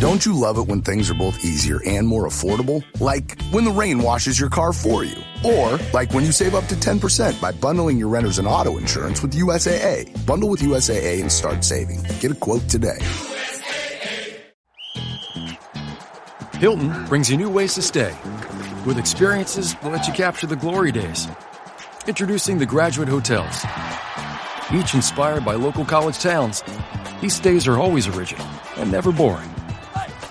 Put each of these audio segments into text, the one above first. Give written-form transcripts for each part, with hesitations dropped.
Don't you love it when things are both easier and more affordable? Like when the rain washes your car for you. Or like when you save up to 10% by bundling your renters and auto insurance with USAA. Bundle with USAA and start saving. Get a quote today. Hilton brings you new ways to stay with experiences that let you capture the glory days. Introducing the Graduate Hotels. Each inspired by local college towns, these stays are always original and never boring.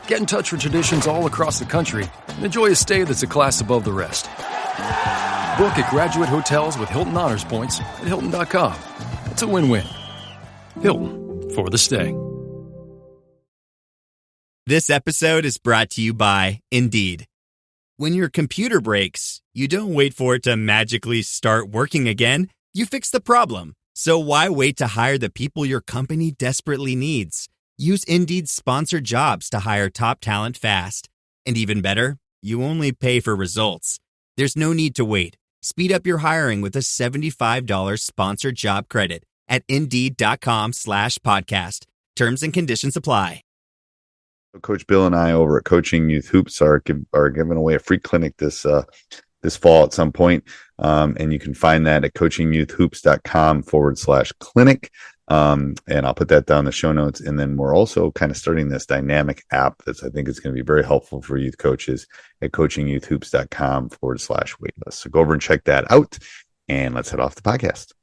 Get in touch with traditions all across the country and enjoy a stay that's a class above the rest. Book at Graduate Hotels with Hilton Honors Points at Hilton.com. It's a win-win. Hilton, for the stay. This episode is brought to you by Indeed. When your computer breaks, you don't wait for it to magically start working again. You fix the problem. So why wait to hire the people your company desperately needs? Use Indeed's sponsored jobs to hire top talent fast. And even better, you only pay for results. There's no need to wait. Speed up your hiring with a $75 sponsored job credit at Indeed.com/podcast. Terms and conditions apply. Coach Bill and I over at Coaching Youth Hoops are giving away a free clinic this fall at some point. And you can find that at coachingyouthhoops.com/clinic. And I'll put that down in the show notes. And then we're also kind of starting this dynamic app that's, I think, is going to be very helpful for youth coaches at coachingyouthhoops.com/waitlist. So go over and check that out. And let's head off the podcast.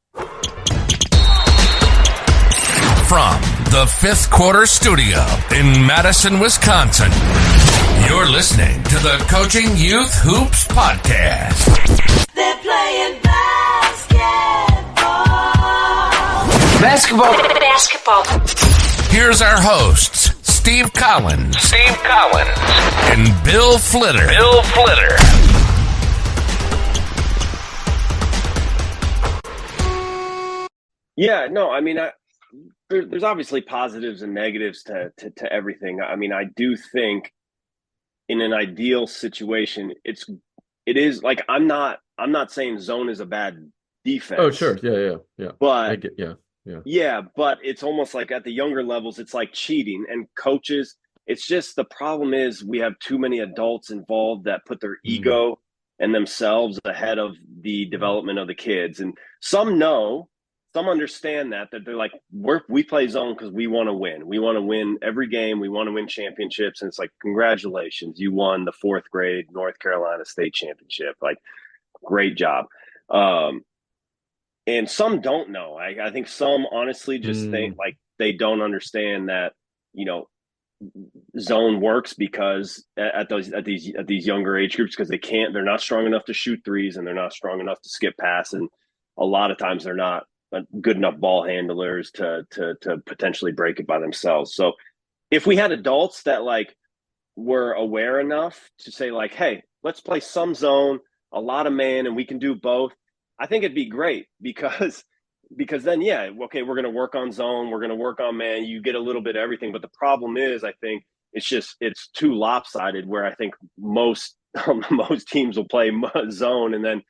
From the Fifth Quarter Studio in Madison, Wisconsin, you're listening to the Coaching Youth Hoops Podcast. They're playing basketball. Here's our hosts, Steve Collins, and Bill Flitter. Yeah, no, I mean, there's obviously positives and negatives to everything. I mean, I do think in an ideal situation, it is like, I'm not saying zone is a bad defense. Oh, sure. Yeah. But yeah. Yeah, but it's almost like at the younger levels, it's like cheating. And coaches, it's just the problem is we have too many adults involved that put their ego and themselves ahead of the development of the kids. And some understand that they're like, we play zone because we want to win. We want to win every game. We want to win championships. And it's like, congratulations, you won the 4th grade North Carolina State Championship. Like, great job. And some don't know. I think some honestly just think like they don't understand that, zone works because at these younger age groups, because they're not strong enough to shoot threes and they're not strong enough to skip pass. And a lot of times they're not good enough ball handlers to potentially break it by themselves. So if we had adults that like were aware enough to say like, hey, let's play some zone, a lot of man, and we can do both, I think it'd be great because then, yeah, okay, we're going to work on zone. We're going to work on man. You get a little bit of everything. But the problem is, I think it's too lopsided where I think most teams will play zone. And then,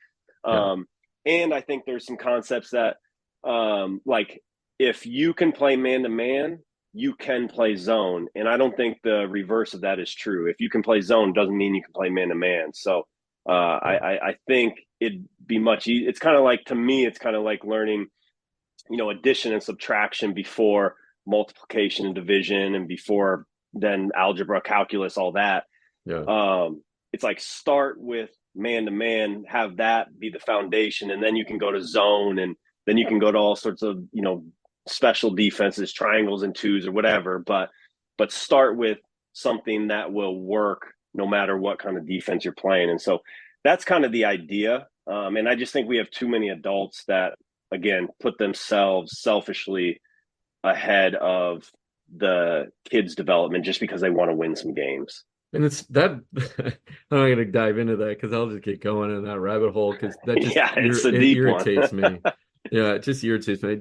and I think there's some concepts that like if you can play man to man, you can play zone. And I don't think the reverse of that is true. If you can play zone, doesn't mean you can play man to man. So I think it'd be much easier. It's kind of like, to me, it's kind of like learning, addition and subtraction before multiplication and division and before then algebra, calculus, all that. Yeah. It's like start with man to man, have that be the foundation, and then you can go to zone, and then you can go to all sorts of, special defenses, triangles and twos or whatever, but start with something that will work no matter what kind of defense you're playing. And so that's kind of the idea. And I just think we have too many adults that, again, put themselves selfishly ahead of the kids' development just because they want to win some games. And it's that I'm not going to dive into that because I'll just get going in that rabbit hole because that just it irritates me. Yeah, it just irritates me.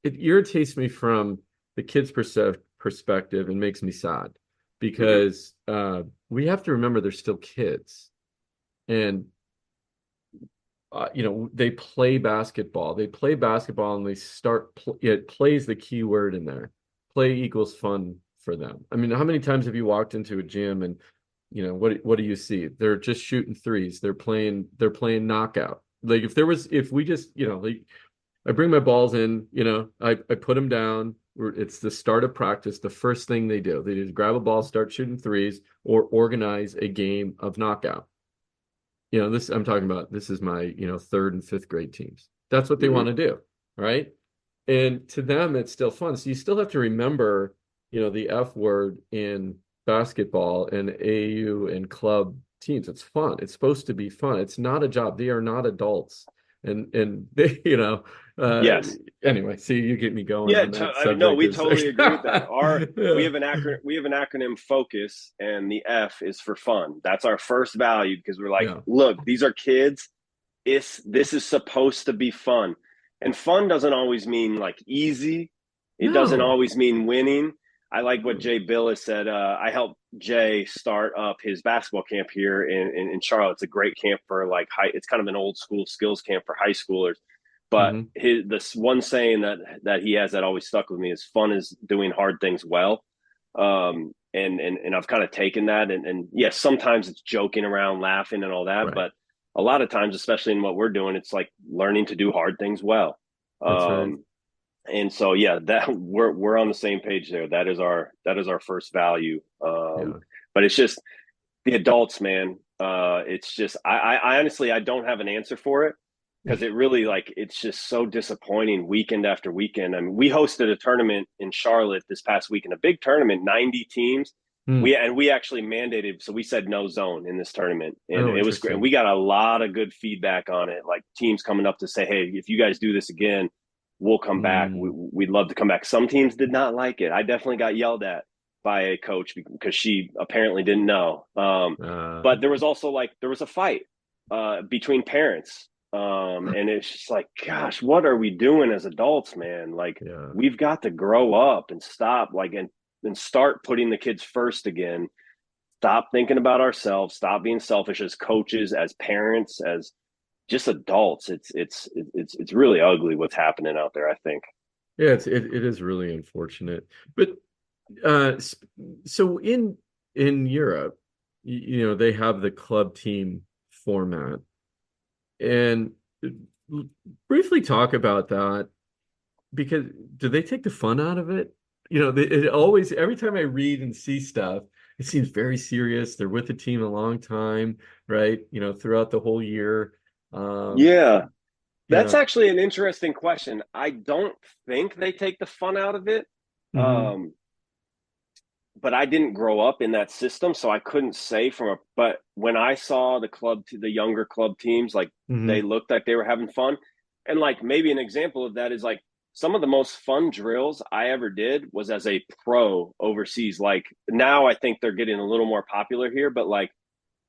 It irritates me from the kids' perspective and makes me sad because we have to remember they're still kids. And they play basketball. And they start. Play is the key word in there. Play equals fun for them. I mean, how many times have you walked into a gym and, you know, what do you see? They're just shooting threes. They're playing knockout. Like if we just, you know, like I bring my balls in, you know, I put them down. It's the start of practice. The first thing they do, they just grab a ball, start shooting threes, or organize a game of knockout. You know, this I'm talking about. This is my, you know, 3rd and 5th grade teams. That's what they want to do, right? And to them, it's still fun. So you still have to remember, you know, the F word in basketball and AAU and club teams. It's fun. It's supposed to be fun. It's not a job. They are not adults. And they, you know, yes. Anyway, see, you get me going. Yeah, on that I mean, no, we totally agree with that. Yeah. We have an acronym focus, and the F is for fun. That's our first value, because we're like, look, these are kids. This is supposed to be fun. And fun doesn't always mean like easy. It doesn't always mean winning. I like what Jay Billis said. I helped Jay start up his basketball camp here in Charlotte. It's a great camp for like it's kind of an old school skills camp for high schoolers. But this one saying that he has that always stuck with me is fun is doing hard things well. And I've kind of taken that. And yes, sometimes it's joking around, laughing and all that. Right. But a lot of times, especially in what we're doing, it's like learning to do hard things well. That's right. And so, yeah, that we're on the same page there. That is our first value. But it's just the adults, man. It's just, I honestly, I don't have an answer for it, because it really, like, it's just so disappointing weekend after weekend. I mean, we hosted a tournament in Charlotte this past weekend, a big tournament, 90 teams. We actually mandated, so we said no zone in this tournament, and it was great. And we got a lot of good feedback on it, like teams coming up to say, hey, if you guys do this again, we'll come back. We'd love to come back. Some teams did not like it. I definitely got yelled at by a coach because she apparently didn't know. But there was also there was a fight between parents. And it's just like, gosh, what are we doing as adults, man? Like, we've got to grow up and stop, and start putting the kids first again. Stop thinking about ourselves. Stop being selfish as coaches, as parents, as just adults. It's really ugly what's happening out there, I think. Yeah, it is really unfortunate. But so in Europe, you know, they have the club team format. And briefly talk about that, because do they take the fun out of it? You know, it always, every time I read and see stuff, it seems very serious. They're with the team a long time, right? You know, throughout the whole year. That's actually an interesting question. I don't think they take the fun out of it. But I didn't grow up in that system, so I couldn't say but when I saw the younger club teams, like they looked like they were having fun. And like maybe an example of that is like some of the most fun drills I ever did was as a pro overseas. Like now I think they're getting a little more popular here, but like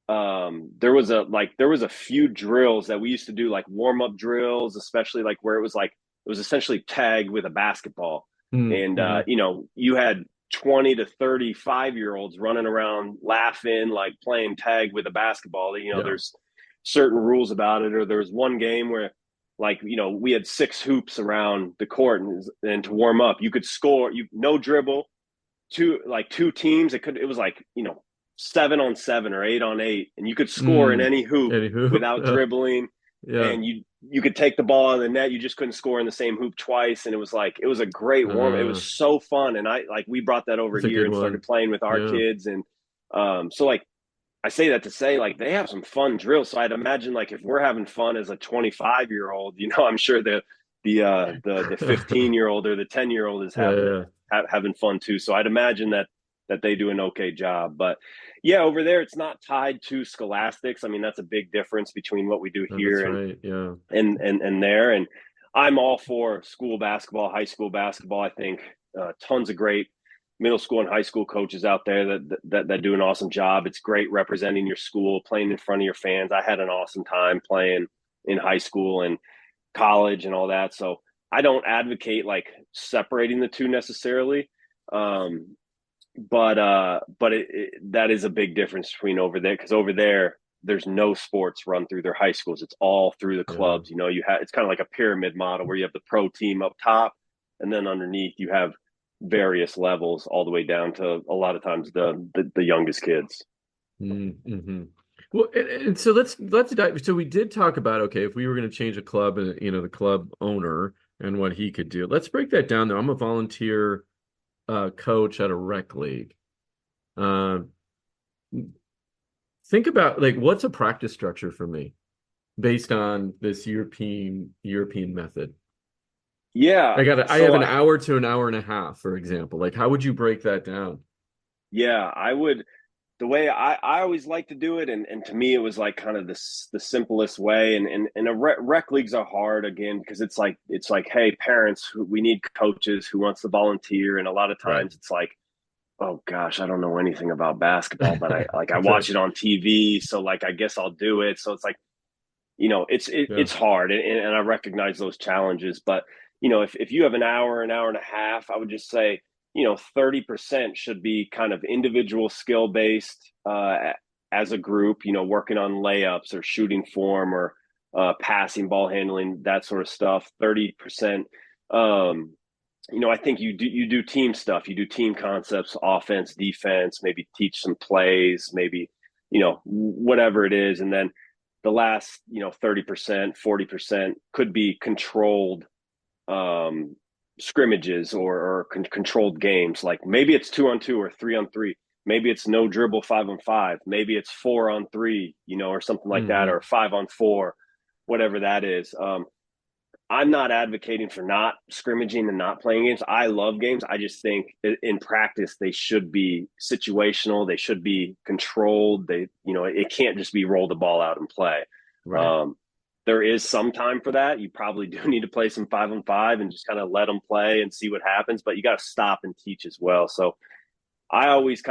there was a few drills that we used to do, like warm-up drills, especially like where it was essentially tag with a basketball. And you know, you had 20 to 35-year-olds running around laughing, like playing tag with a basketball. You know, there's certain rules about it. Or there was one game where, like, you know, we had 6 hoops around the court, and to warm up, you could score, no dribble, two teams. It was like, you know, 7-on-7 or 8-on-8, and you could score in any hoop without dribbling. And you could take the ball out of the net. You just couldn't score in the same hoop twice. And it was a great warm. It was so fun. And we brought that over here and started playing with our kids. And so like, I say that to say, like, they have some fun drills. So I'd imagine, like, if we're having fun as a 25-year-old, you know, I'm sure the 15-year-old or the 10-year-old is having fun too. So I'd imagine that they do an okay job. But yeah, over there, it's not tied to scholastics. I mean, that's a big difference between what we do here and there. And I'm all for school basketball, high school basketball. I think tons of great middle school and high school coaches out there that do an awesome job. It's great representing your school, playing in front of your fans. I had an awesome time playing in high school and college and all that. So I don't advocate like separating the two necessarily. But that is a big difference between over there, because over there's no sports run through their high schools. It's all through the clubs. You know, it's kind of like a pyramid model where you have the pro team up top, and then underneath you have various levels, all the way down to a lot of times the youngest kids. Mm-hmm. Well, and so let's dive. So we did talk about, okay, if we were going to change a club, and the club owner and what he could do. Let's break that down though. I'm a volunteer coach at a rec league. Think about, like, what's a practice structure for me based on this European method? Yeah. I have an hour to an hour and a half, for example. Like, how would you break that down? Yeah, I would. The way I always like to do it, and to me it was like kind of the simplest way. And rec leagues are hard, again, because it's like, hey, parents, we need coaches who wants to volunteer, and a lot of times It's like, oh gosh, I don't know anything about basketball, but I watch it on TV, so like I guess I'll do it. So it's like, it's hard, and I recognize those challenges. But if you have an hour and a half, I would just say, 30% should be kind of individual skill based as a group, working on layups or shooting form or passing, ball handling, that sort of stuff. 30%, I think you do team stuff. You do team concepts, offense, defense, maybe teach some plays, maybe, whatever it is. And then the last, 30%, 40% could be controlled scrimmages or controlled games. Like maybe it's 2-on-2 or 3-on-3. Maybe it's no dribble 5-on-5. Maybe it's 4-on-3, or something like that, or 5-on-4, whatever that is. I'm not advocating for not scrimmaging and not playing games. I love games. I just think in practice, they should be situational. They should be controlled. It can't just be roll the ball out and play. Right. There is some time for that. You probably do need to play some 5-on-5 and just kind of let them play and see what happens, but you got to stop and teach as well. So I always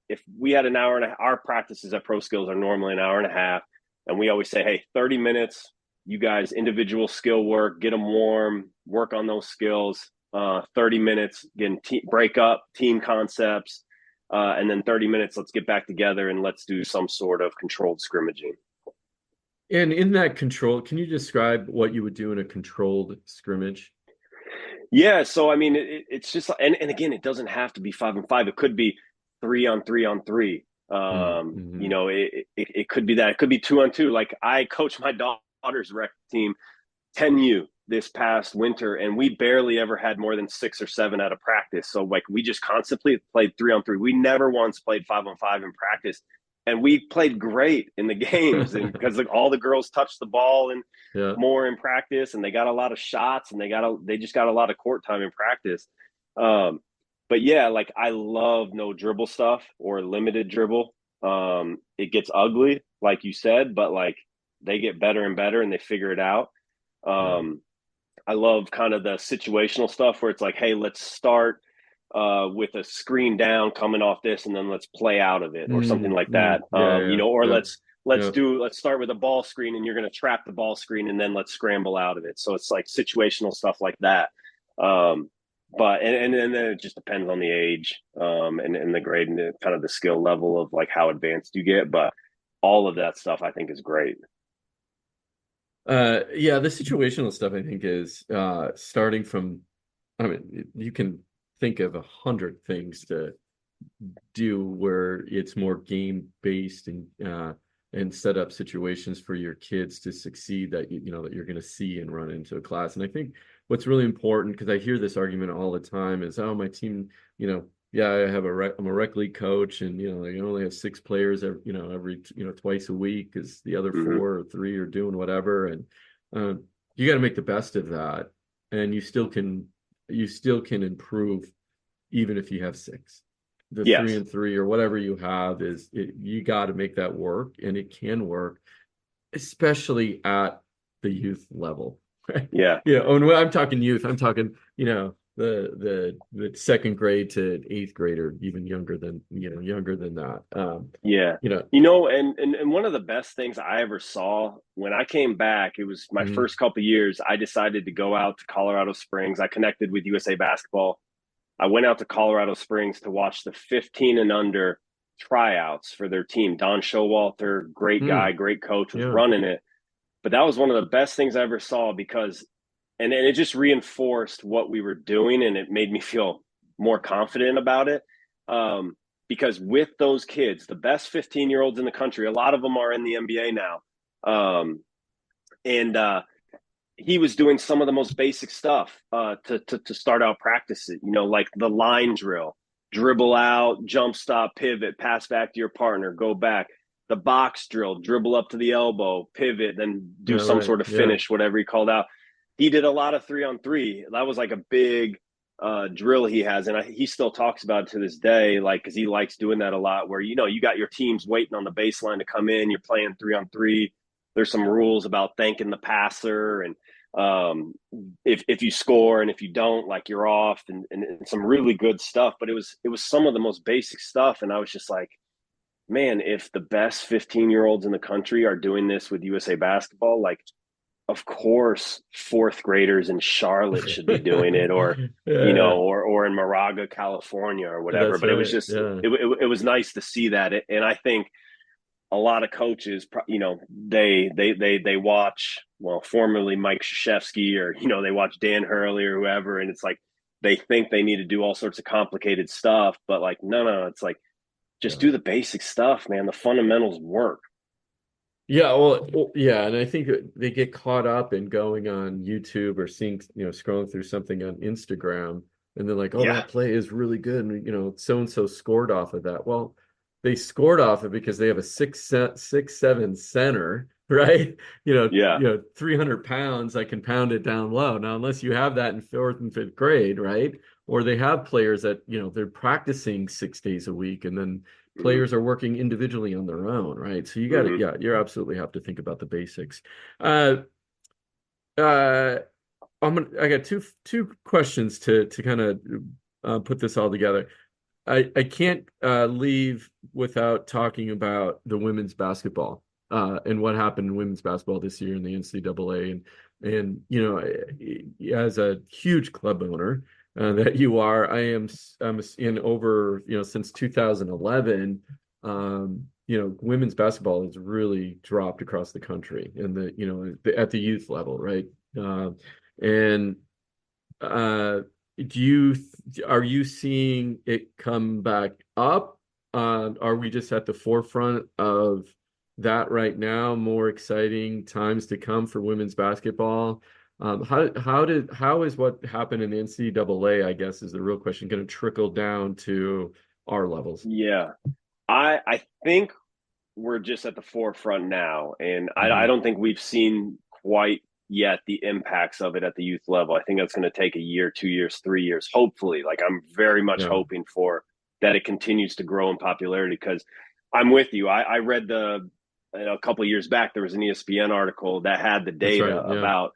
if we had an hour and our practices at Pro Skills are normally an hour and a half. And we always say, hey, 30 minutes, you guys, individual skill work, get them warm, work on those skills. 30 minutes, again, break up team concepts. And then 30 minutes, let's get back together and let's do some sort of controlled scrimmaging. And in that control, can you describe what you would do in a controlled scrimmage? Yeah. So, I mean, it's just, and again, it doesn't have to be 5-on-5. It could be 3-on-3-on-3. It could be that. It could be 2-on-2. Like I coach my daughter's rec team, 10U, this past winter, and we barely ever had more than 6 or 7 out of practice. So like we just constantly played 3-on-3. We never once played 5-on-5 in practice. And we played great in the games, and because all the girls touched the ball and more in practice, and they got a lot of shots, and they just got a lot of court time in practice. But yeah, like I love no dribble stuff or limited dribble. It gets ugly, like you said, but like they get better and better, and they figure it out. I love kind of the situational stuff where it's like, hey, let's start with a screen down coming off this, and then let's play out of it or something like that. Let's start with a ball screen, and you're going to trap the ball screen, and then let's scramble out of it. So it's like situational stuff like that. But and then it just depends on the age and the grade and the kind of the skill level of like how advanced you get. But all of that stuff I think is great. The situational stuff I think is starting from, I mean, you can think of 100 things to do where it's more game based and set up situations for your kids to succeed that that you're going to see and run into a class. And I think what's really important, because I hear this argument all the time, is, oh, my team, I'm a rec league coach, and they only have 6 players every twice a week because the other 4 or 3 are doing whatever, and you got to make the best of that, and you still can improve even if you have 6. The 3-and-3 or whatever you have you got to make that work, and it can work, especially at the youth level. Right? Yeah. And when I'm talking youth, I'm talking the 2nd grade to 8th grade, or even younger than that. And one of the best things I ever saw when I came back, it was my first couple of years, I decided to go out to Colorado Springs. I connected with USA Basketball. I went out to Colorado Springs to watch the 15 and under tryouts for their team. Don Showalter, great guy, great coach, was running it. But that was one of the best things I ever saw, because and it just reinforced what we were doing, and it made me feel more confident about it. Because with those kids, the best 15-year-olds in the country, a lot of them are in the NBA now. He was doing some of the most basic stuff to start out practice, like the line drill, dribble out, jump stop, pivot, pass back to your partner, go back. The box drill, dribble up to the elbow, pivot, then do some sort of finish, whatever he called out. He did a lot of 3-on-3. That was like a big drill he has. And he still talks about it to this day, like, because he likes doing that a lot where, you got your teams waiting on the baseline to come in. You're playing 3-on-3. There's some rules about thanking the passer. And if you score and if you don't, like, you're off, and some really good stuff. But it was some of the most basic stuff. And I was just like, man, if the best 15-year-olds in the country are doing this with USA Basketball, like, of course, fourth graders in Charlotte should be doing it, or or in Moraga, California, or whatever. But it was just it was nice to see that. And I think a lot of coaches, they watch, formerly Mike Krzyzewski, or they watch Dan Hurley or whoever, and it's like they think they need to do all sorts of complicated stuff, but like no, it's like, just do the basic stuff, man. The fundamentals work. Yeah, and I think they get caught up in going on YouTube or seeing, scrolling through something on Instagram, and they're like, that play is really good, and so-and-so scored off of that. Well, they scored off it because they have a 6'7" center, right? 300 pounds that can pound it down low. Now, unless you have that in 4th and 5th grade, right? Or they have players that, they're practicing 6 days a week, and then players are working individually on their own, right? So you got to, you absolutely have to think about the basics. I got two questions to kind of put this all together. I can't leave without talking about the women's basketball and what happened in women's basketball this year in the NCAA, and as a huge club owner that you are, I'm in over since 2011. Women's basketball has really dropped across the country, and at the youth level, right? Are you seeing it come back up? Are we just at the forefront of that right now? More exciting times to come for women's basketball. How is what happened in the NCAA, I guess, is the real question, going to trickle down to our levels? Yeah, I think we're just at the forefront now, and I don't think we've seen quite yet the impacts of it at the youth level. I think that's going to take a year, 2 years, 3 years, hopefully. Like, I'm very much hoping for that it continues to grow in popularity, because I'm with you. I read a couple of years back, there was an ESPN article that had the data about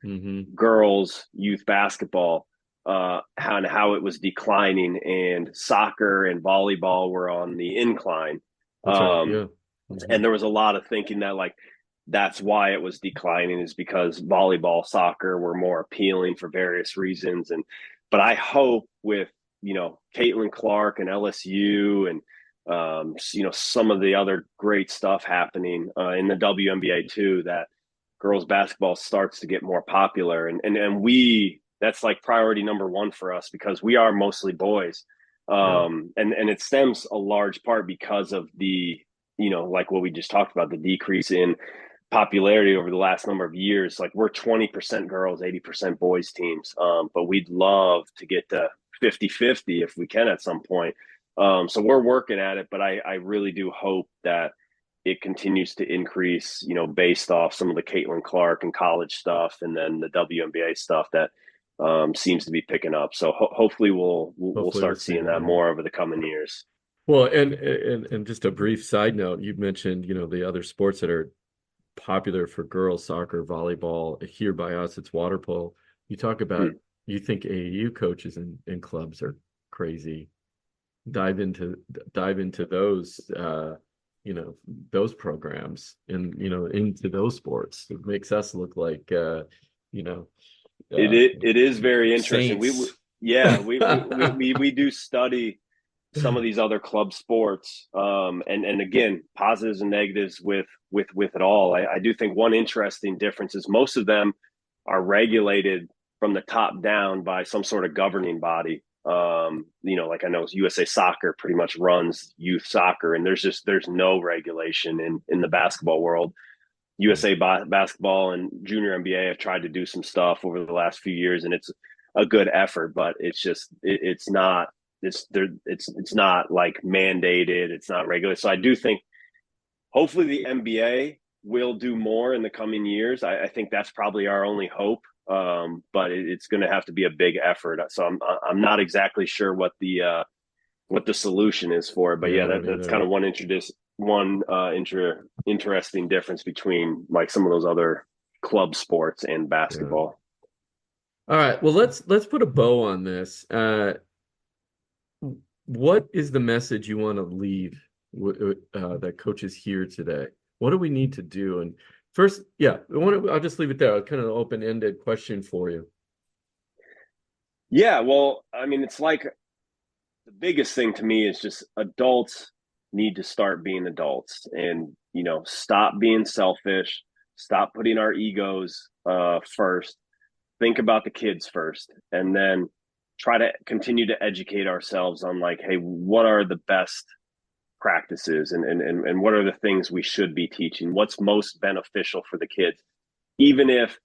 girls youth basketball, how it was declining, and soccer and volleyball were on the incline. And there was a lot of thinking that, like, that's why it was declining, is because volleyball, soccer were more appealing for various reasons. But I hope with, Caitlin Clark and LSU and, some of the other great stuff happening in the WNBA too, that girls basketball starts to get more popular. And that's like priority number one for us, because we are mostly boys. And it stems a large part because of the, like what we just talked about, the decrease in popularity over the last number of years. Like, we're 20% girls, 80% boys teams. But we'd love to get to 50-50 if we can at some point. So we're working at it, but I really do hope that it continues to increase, based off some of the Caitlin Clark and college stuff, and then the WNBA stuff that seems to be picking up. So hopefully we'll start seeing that more over the coming years. Well, and just a brief side note, you mentioned, the other sports that are popular for girls: soccer, volleyball. Here by us, it's water polo. You talk about, you think AAU coaches and clubs are crazy. Dive into those, those programs and, into those sports. It makes us look like, it is very interesting. Saints. We do study some of these other club sports. And again, positives and negatives with it all. I do think one interesting difference is most of them are regulated from the top down by some sort of governing body. Like I know USA Soccer pretty much runs youth soccer, and there's no regulation in the basketball world. USA basketball and junior NBA have tried to do some stuff over the last few years, and it's a good effort, but it's not like mandated. It's not regulated. So I do think hopefully the NBA will do more in the coming years. I think that's probably our only hope. But it's going to have to be a big effort. So I'm not exactly sure what the solution is for it. But that's kind of one interesting difference between like some of those other club sports and basketball. All right. Well, let's put a bow on this. What is the message you want to leave that coaches hear today? What do we need to do? And first, I'll just leave it there. Kind of an open-ended question for you. Yeah, well, I mean, it's like the biggest thing to me is just adults need to start being adults and, stop being selfish, stop putting our egos first, think about the kids first, and then try to continue to educate ourselves on like, hey, what are the best practices and what are the things we should be teaching, what's most beneficial for the kids, even if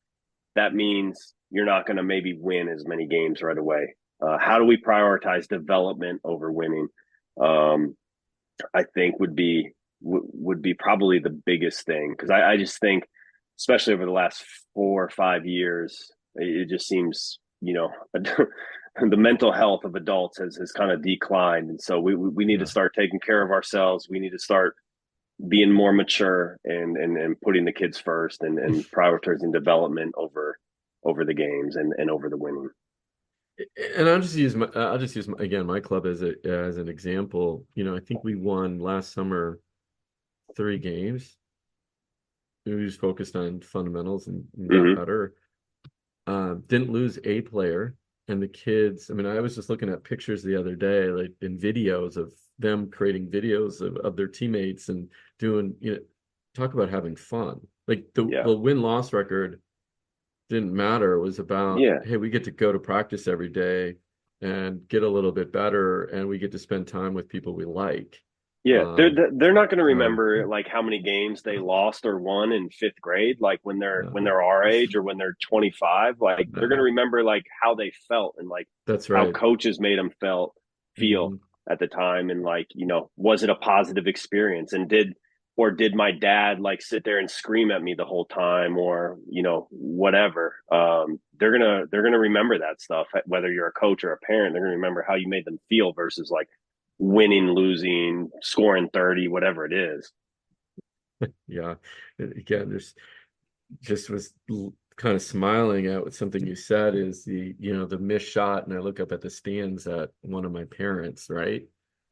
that means you're not going to maybe win as many games right away. How do we prioritize development over winning? I think would be probably the biggest thing, because I just think, especially over the last 4 or 5 years, it just seems the mental health of adults has kind of declined, and so we need to start taking care of ourselves. We need to start being more mature and putting the kids first and prioritizing development over the games and over the winning. And I'll just use again my club as an example. I think we won last summer 3 games. We just focused on fundamentals and got better. Didn't lose a player. And the kids, I mean, I was just looking at pictures the other day, like in videos of them creating videos of their teammates and doing, talk about having fun. Like the win-loss record didn't matter. It was about, hey, we get to go to practice every day and get a little bit better, and we get to spend time with people we like. Yeah, they're not going to remember like how many games they lost or won in 5th grade, like when they're our age or when they're 25. Like they're going to remember like how they felt and like that's right, how coaches made them feel at the time, and like was it a positive experience, and did my dad like sit there and scream at me the whole time, or whatever. They're gonna remember that stuff, whether you're a coach or a parent. They're gonna remember how you made them feel versus like winning, losing, scoring 30, whatever it is. Yeah. Again, there's just was kind of smiling at something you said is the missed shot. And I look up at the stands at one of my parents, right?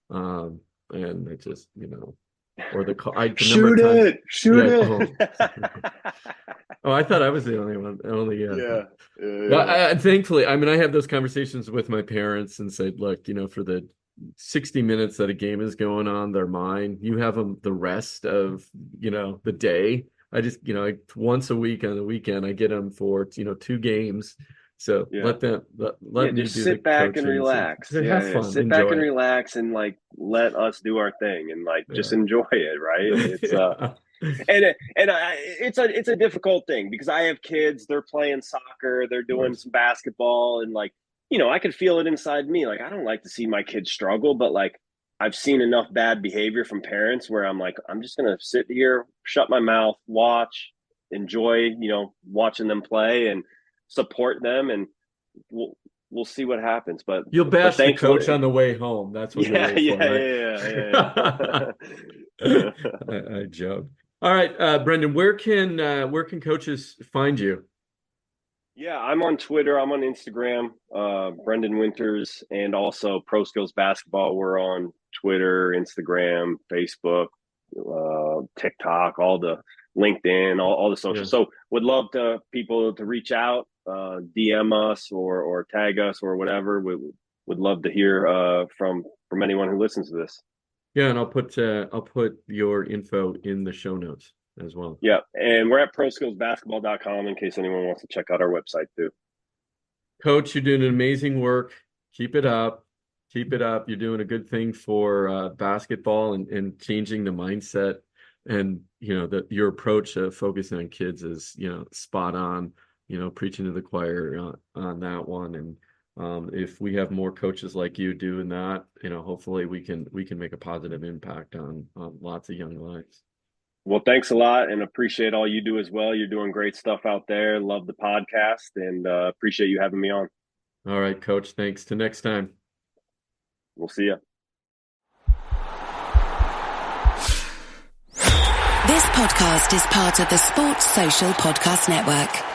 And it just, or shoot it. Oh, I thought I was the only one. Thankfully, I mean, I have those conversations with my parents and said, look, for the 60 minutes that a game is going on, they're mine. You have them the rest of, the day. I just, once a week on the weekend, I get them for, 2 games. So let me just sit back and relax. Have fun. Sit back and relax and like let us do our thing and like just enjoy it, right? It's it's a difficult thing because I have kids. They're playing soccer. They're doing some basketball, and like I could feel it inside me. Like I don't like to see my kids struggle, but like I've seen enough bad behavior from parents where I'm like, I'm just gonna sit here, shut my mouth, watch, enjoy, watching them play and support them, and we'll see what happens. But you'll bash the coach on the way home. That's what yeah. I joke. All right, Brendan, where can coaches find you? Yeah, I'm on Twitter. I'm on Instagram, Brendan Winters, and also Pro Skills Basketball. We're on Twitter, Instagram, Facebook, TikTok, all the LinkedIn, all the social. So would love people to reach out, DM us or tag us or whatever. We would love to hear from anyone who listens to this. Yeah, and I'll put your info in the show notes as well. Yeah, and we're at proskillsbasketball.com in case anyone wants to check out our website too. Coach, you're doing amazing work. keep it up. Keep it up. You're doing a good thing for basketball and changing the mindset. And, your approach of focusing on kids is, spot on, preaching to the choir on that one. And if we have more coaches like you doing that, hopefully we can make a positive impact on lots of young lives. Well, thanks a lot, and appreciate all you do as well. You're doing great stuff out there. Love the podcast, and appreciate you having me on. All right, Coach. Thanks. Till next time. We'll see you. This podcast is part of the Sports Social Podcast Network.